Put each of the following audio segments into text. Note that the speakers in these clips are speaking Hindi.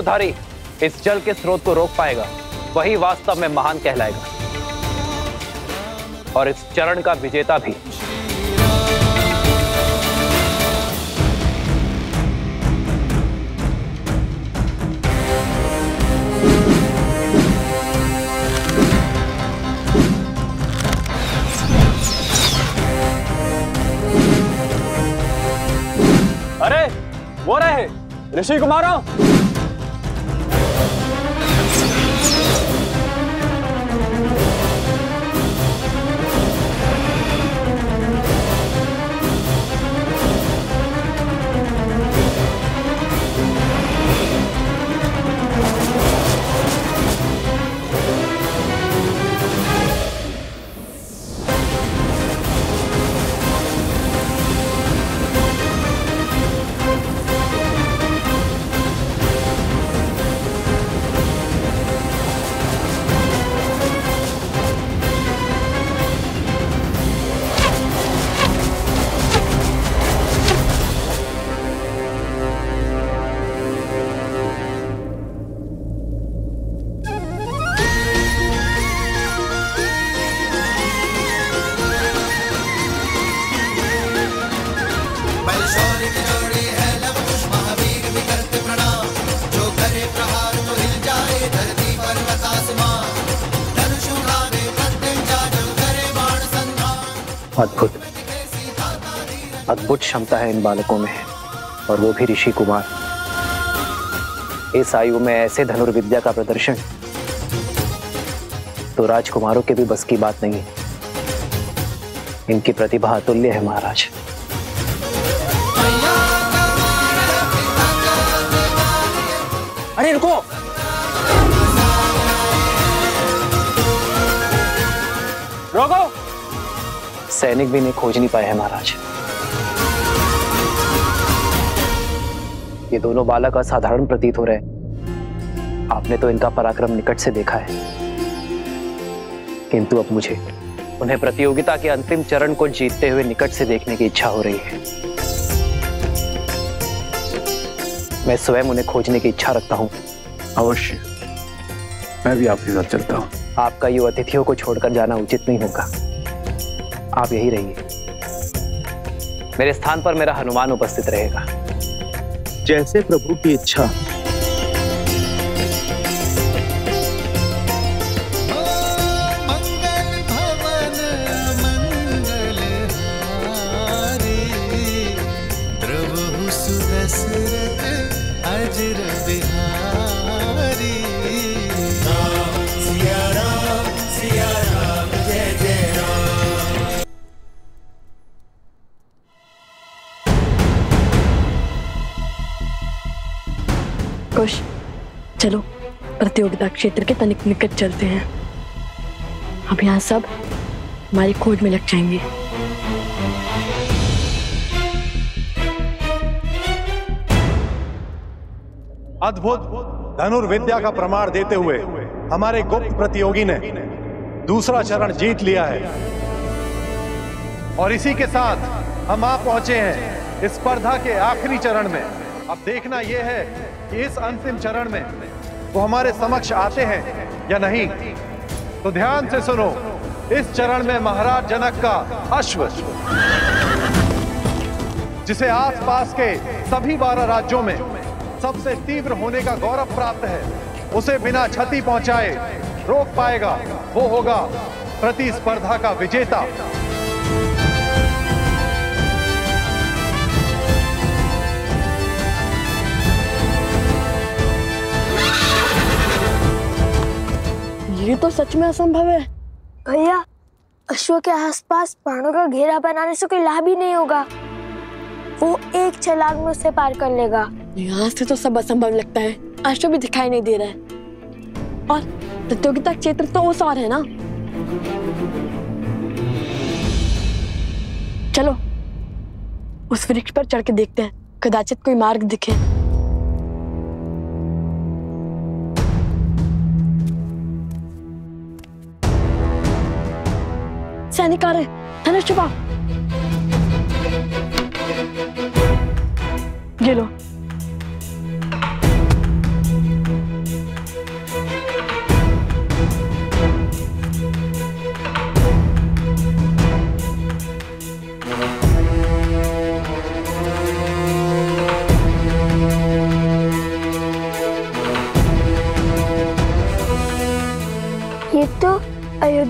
त्रिशूलधारी इस जल के स्रोत को रोक पाएगा, वही वास्तव में महान कहलाएगा और इस चरण का विजेता भी। अरे वो रहे ऋषि कुमारा। अद्भुत अद्भुत क्षमता है इन बालकों में, और वो भी ऋषि कुमार। इस आयु में ऐसे धनुर्विद्या का प्रदर्शन तो राजकुमारों के भी बस की बात नहीं है। इनकी प्रतिभा अतुल्य है महाराज। अरे रुको, रोको। सैनिक भी इन्हें खोज नहीं पाए हैं महाराज। ये दोनों बालक असाधारण प्रतीत हो रहे हैं। आपने तो इनका पराक्रम निकट से देखा है, किंतु अब मुझे उन्हें प्रतियोगिता के अंतिम चरण को जीतते हुए निकट से देखने की इच्छा हो रही है। मैं स्वयं उन्हें खोजने की इच्छा रखता हूं। अवश्य, मैं भी आपके साथ चलता हूं। आपका ये अतिथियों को छोड़कर जाना उचित नहीं होगा। आप यही रहिए। मेरे स्थान पर मेरा हनुमान उपस्थित रहेगा। जैसे प्रभु की इच्छा। कुश, चलो प्रतियोगिता क्षेत्र के तनिक निकट चलते हैं। अब यहाँ सब हमारी खोज में लग जाएंगे। अद्भुत धनुर्विद्या का प्रमाण देते हुए हमारे गुप्त प्रतियोगी ने दूसरा चरण जीत लिया है, और इसी के साथ हम आ पहुंचे हैं इस स्पर्धा के आखिरी चरण में। अब देखना यह है कि इस अंतिम चरण में वो हमारे समक्ष आते हैं या नहीं। तो ध्यान से सुनो, इस चरण में महाराज जनक का अश्व, जिसे आसपास के सभी 12 राज्यों में सबसे तीव्र होने का गौरव प्राप्त है, उसे बिना क्षति पहुंचाए रोक पाएगा, वो होगा प्रतिस्पर्धा का विजेता। ये तो सच में असंभव है। भैया, अश्व के आसपास बाणों का घेरा बनाने से कोई लाभ ही नहीं होगा। वो एक छलांग में उसे पार कर लेगा। यहाँ से तो सब असंभव लगता है। अश्व भी दिखाई नहीं दे रहा है, और प्रतियोगिता क्षेत्र तो उस और है ना। चलो उस वृक्ष पर चढ़ के देखते हैं, कदाचित कोई मार्ग दिखे। सैनिक आ रहे, धनुष छुपा। ये लो।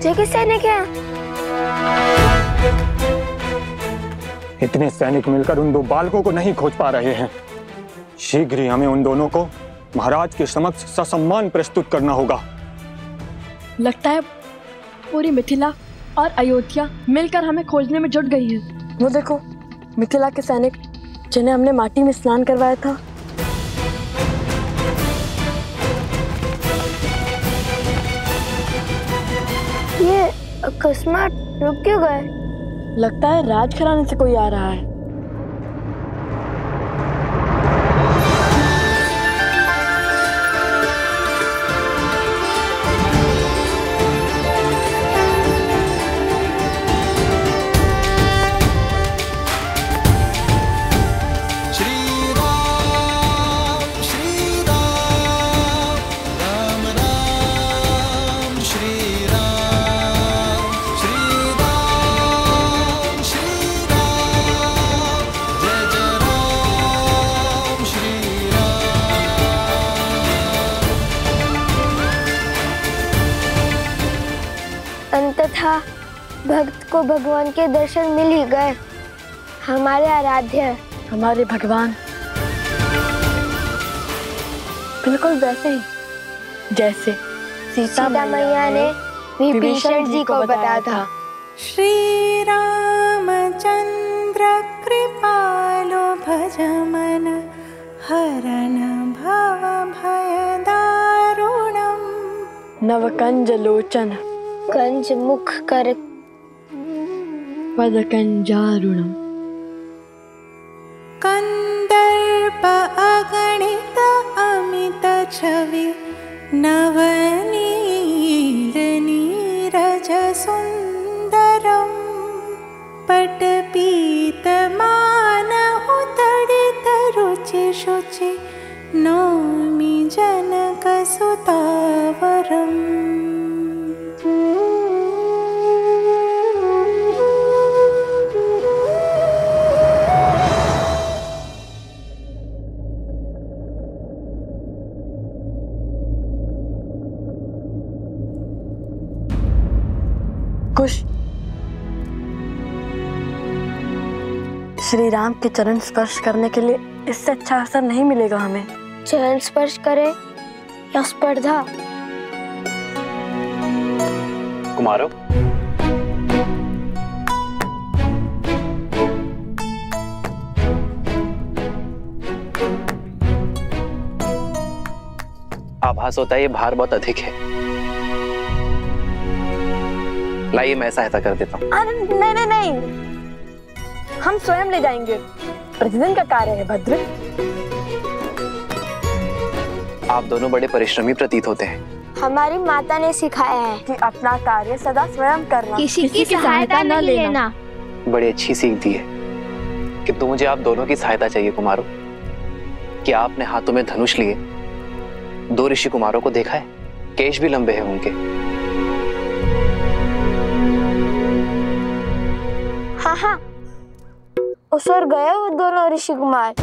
राजा के सैनिक हैं। इतने सैनिक मिलकर उन दो बालकों को नहीं खोज पा रहे हैं। शीघ्र ही हमें उन दोनों को महाराज के समक्ष ससम्मान प्रस्तुत करना होगा। लगता है पूरी मिथिला और अयोध्या मिलकर हमें खोजने में जुट गई है। वो देखो, मिथिला के सैनिक जिन्हें हमने माटी में स्नान करवाया था। ये अकस्मात रुक क्यों गए? लगता है राजघराने से कोई आ रहा है। अंततः भक्त को भगवान के दर्शन मिल ही गए। हमारे आराध्य, हमारे भगवान, बिल्कुल वैसे ही जैसे सीता मैया ने विभीषण जी को बताया था। श्री रामचंद्र कृपालो भजमन हरण भव भय दारुणम। नवकंज लोचन कंज मुख कर पदकंजारुणम। कंदर्प अगणित अमित छवि नवनील नीरज सुंदरम। पटपीत मान उतड़ित रुचि शुचि नौमि जनक सुतावरम। कुश, श्री राम के चरण स्पर्श करने के लिए इससे अच्छा अवसर नहीं मिलेगा हमें। चरण स्पर्श करे या स्पर्धा? कुमारों, आभास होता है ये भार बहुत अधिक है। लाइए मैं सहायता कर देता हूँ। नहीं नहीं नहीं, हम स्वयं ले जाएंगे। प्रतिदिन का कार्य है भद्र। आप दोनों बड़े परिश्रमी प्रतीत होते हैं। हमारी माता ने सिखाया है कि अपना कार्य सदा स्वयं करना, किसी की सहायता नहीं लेना। बड़ी अच्छी सीख दी है कि तो मुझे आप दोनों की सहायता चाहिए कुमारों। कि आपने हाथों में धनुष लिए दो ऋषि कुमारों को देखा है? केश भी लंबे हैं उनके। हाँ हाँ, उस ओर गए वो दोनों ऋषि कुमार।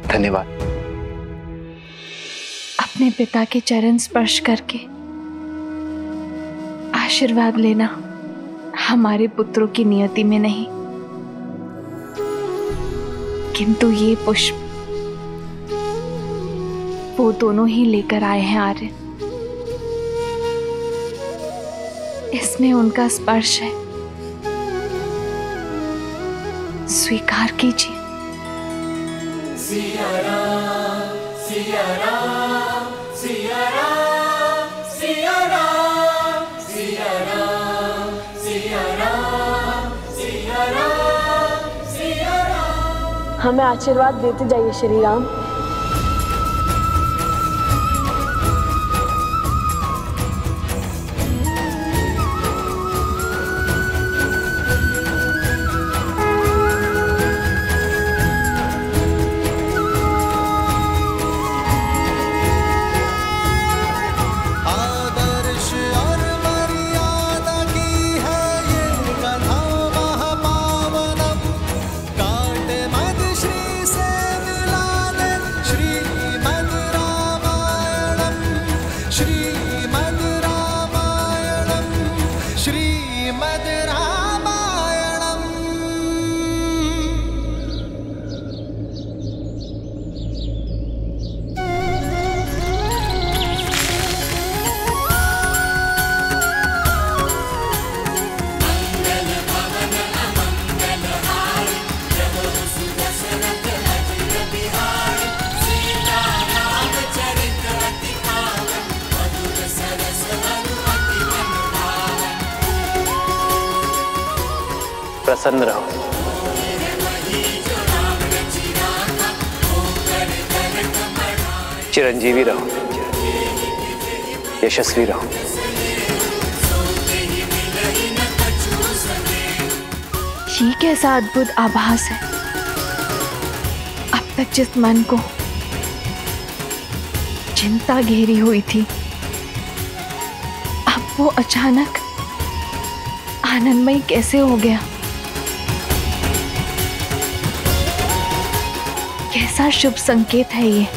धन्यवाद। अपने पिता के चरण स्पर्श करके आशीर्वाद लेना हमारे पुत्रों की नियति में नहीं, किंतु ये पुष्प वो दोनों ही लेकर आए हैं आर्य। इसमें उनका स्पर्श है, स्वीकार कीजिए। सिया राम, सिया राम, सिया राम, सिया राम, सिया राम, सिया राम, सिया राम, सिया राम। हमें आशीर्वाद देते जाइए श्री राम। श्रीमद् रामायणम्। प्रसन्न रहो, चिरंजीवी रहो, यशस्वी रहो। ये कैसा अद्भुत आभास है। अब तक जिस मन को चिंता घेरी हुई थी, अब वो अचानक आनंदमय कैसे हो गया। कैसा शुभ संकेत है ये।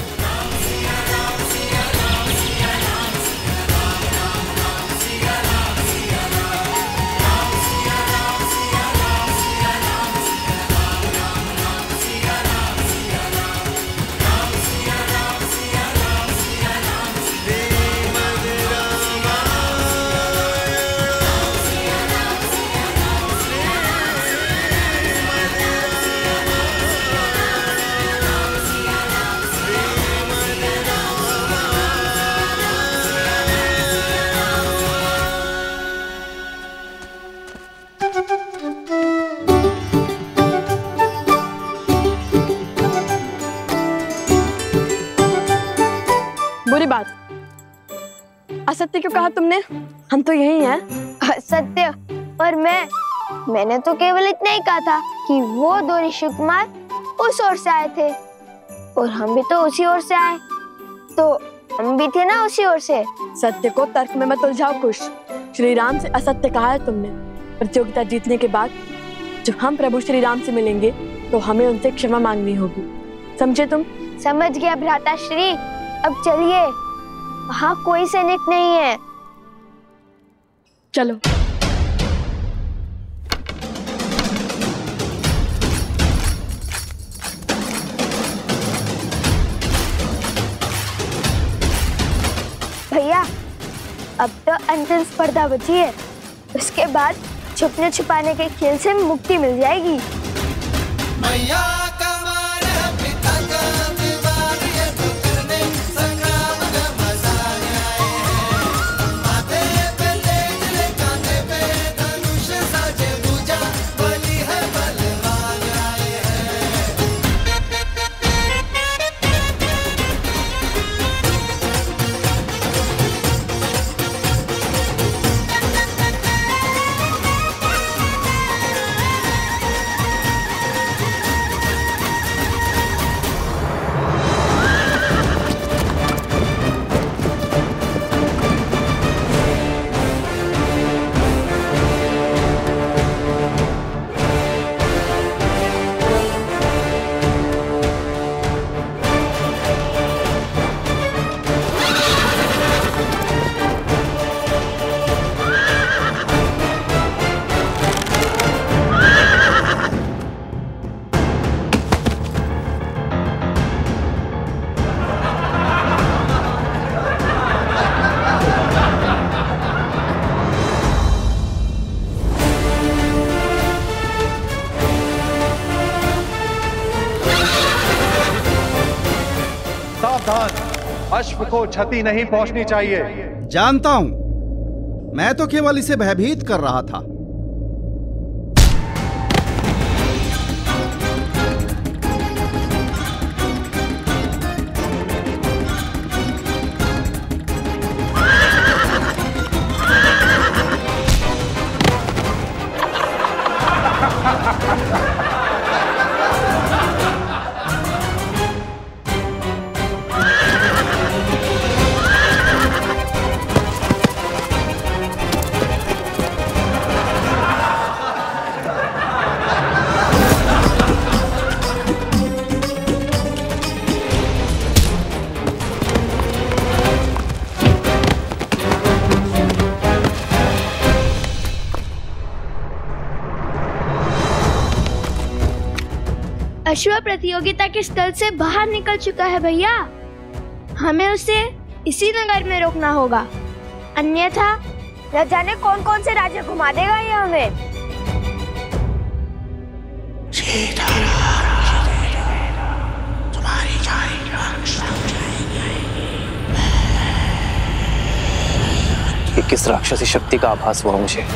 बुरी बात, असत्य क्यों कहा तुमने? हम तो यही हैं। असत्य? और मैंने तो केवल इतना ही कहा था कि वो दो ऋषि कुमार उस ओर से आए थे और हम भी तो उसी ओर से आए, तो हम भी थे ना उसी ओर से। सत्य को तर्क में मत उलझाओ कुश। श्री राम से असत्य कहा है तुमने। प्रतियोगिता जीतने के बाद जब हम प्रभु श्री राम से मिलेंगे तो हमें उनसे क्षमा मांगनी होगी, समझे तुम? समझ गया भ्राता श्री। अब चलिए, वहाँ कोई सैनिक नहीं है। चलो। भैया, अब तो अंतिम स्पर्धा बची है, उसके बाद छुपने छुपाने के खेल से मुक्ति मिल जाएगी। मैया कमाल है पिता का विवाद, ये तो करने संग्राम का मजा आए हैं। माथे पे तेज ले, कांधे पे धनुष साजे भुजा, बलि है बलवान आए हैं। सावधान, अश्व को क्षति नहीं पहुंचनी चाहिए। जानता हूं, मैं तो केवल इसे भयभीत कर रहा था। अश्व प्रतियोगिता के स्थल से बाहर निकल चुका है भैया। हमें उसे इसी नगर में रोकना होगा, अन्यथा न जाने कौन कौन से राज्य घुमा देगा ये हमें। ये किस राक्षसी शक्ति का आभास हुआ मुझे?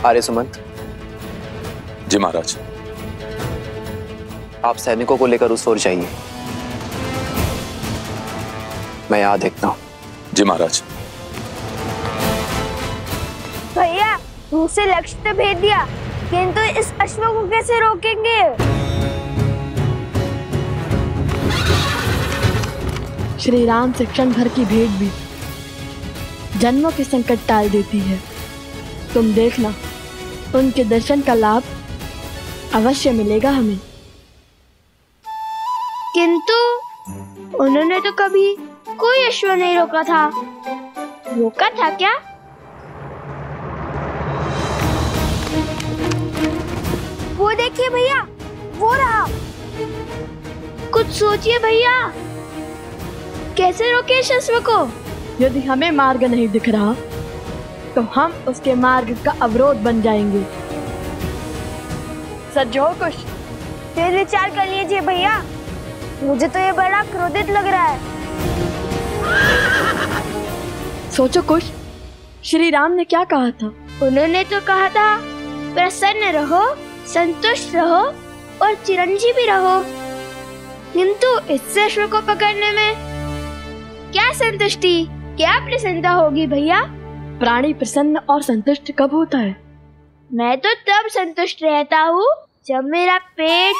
आर्य सुमंत। जी महाराज। आप सैनिकों को लेकर उस ओर जाइए, मैं यहां देखता हूं। जी महाराज। भैया दूसरे लक्ष्य तो भेज दिया, किंतु इस अश्व को कैसे रोकेंगे? श्री राम से क्षण भर की भेंट भी जन्मों के संकट टाल देती है। तुम देखना, उनके दर्शन का लाभ अवश्य मिलेगा हमें। किंतु उन्होंने तो कभी कोई अश्व नहीं रोका था। रोका था क्या? वो देखिए भैया, वो रहा। कुछ सोचिए भैया, कैसे रोके इस अश्व को? यदि हमें मार्ग नहीं दिख रहा तो हम उसके मार्ग का अवरोध बन जाएंगे। सज्जो कुछ फिर विचार कर लीजिए भैया, मुझे तो ये बड़ा क्रोधित लग रहा है। सोचो कुछ, श्री राम ने क्या कहा था? उन्होंने तो कहा था प्रसन्न रहो, संतुष्ट रहो और चिरंजीवी रहो। किंतु इस अश्व को पकड़ने में क्या संतुष्टि, क्या प्रसन्नता होगी भैया? प्राणी प्रसन्न और संतुष्ट कब होता है? मैं तो तब संतुष्ट रहता हूँ जब मेरा पेट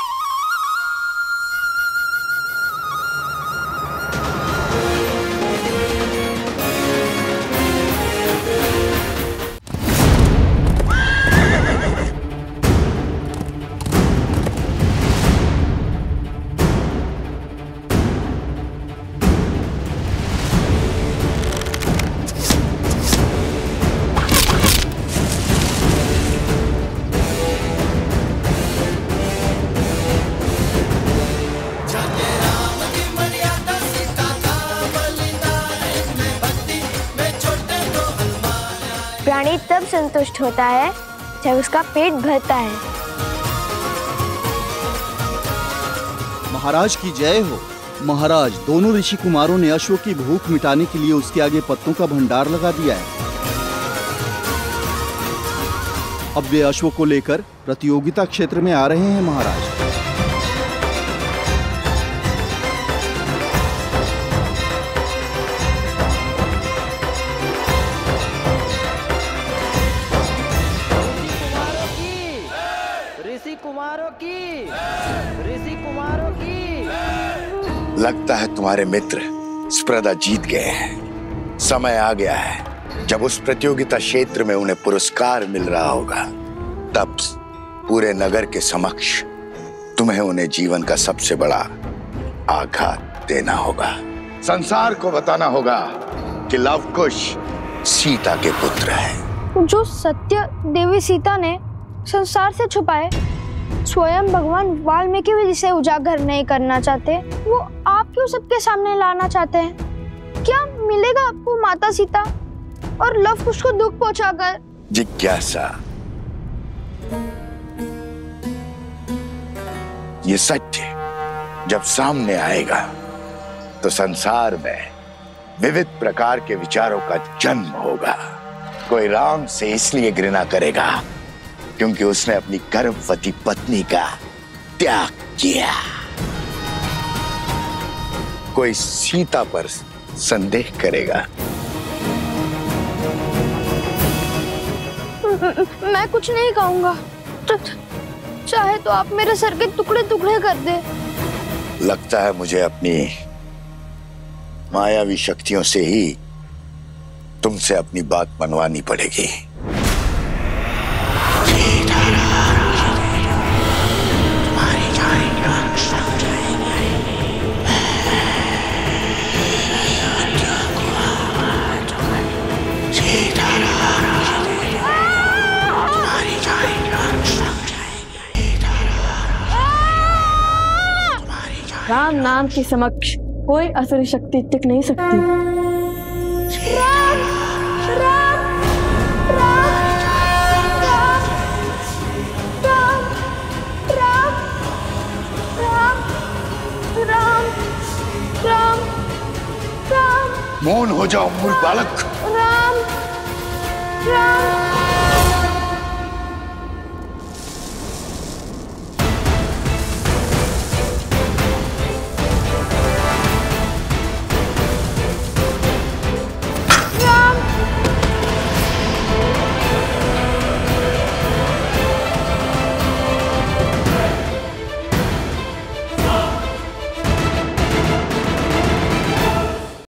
प्राणी तब संतुष्ट होता है जब उसका पेट भरता है। महाराज की जय हो। महाराज, दोनों ऋषि कुमारों ने अश्व की भूख मिटाने के लिए उसके आगे पत्तों का भंडार लगा दिया है। अब वे अश्व को लेकर प्रतियोगिता क्षेत्र में आ रहे हैं महाराज। लगता है तुम्हारे मित्र स्पर्धा जीत गए हैं। समय आ गया है जब उस प्रतियोगिता क्षेत्र में उन्हें पुरस्कार मिल रहा होगा। तब पूरे नगर के समक्ष तुम्हें उन्हें जीवन का सबसे बड़ा आघात देना होगा। संसार को बताना होगा कि लवकुश सीता के पुत्र है। जो सत्य देवी सीता ने संसार से छुपाए, स्वयं भगवान वाल्मीकि भी जिसे उजागर नहीं करना चाहते, वो आप क्यों सबके सामने लाना चाहते हैं? क्या मिलेगा आपको माता सीता और लव कुश को दुख पहुंचाकर? जिज्ञासा, ये सत्य जब सामने आएगा तो संसार में विविध प्रकार के विचारों का जन्म होगा। कोई राम से इसलिए घृणा करेगा क्योंकि उसने अपनी गर्भवती पत्नी का त्याग किया। कोई सीता पर संदेह करेगा। मैं कुछ नहीं कहूंगा, चाहे तो आप मेरे सर के टुकड़े टुकड़े कर दे। लगता है मुझे अपनी मायावी शक्तियों से ही तुमसे अपनी बात मनवानी पड़ेगी। राम नाम के समक्ष कोई असुरी शक्ति टिक नहीं सकती। राम राम राम राम राम राम राम राम राम राम। मौन हो जाओ मूर्ख बालक। राम राम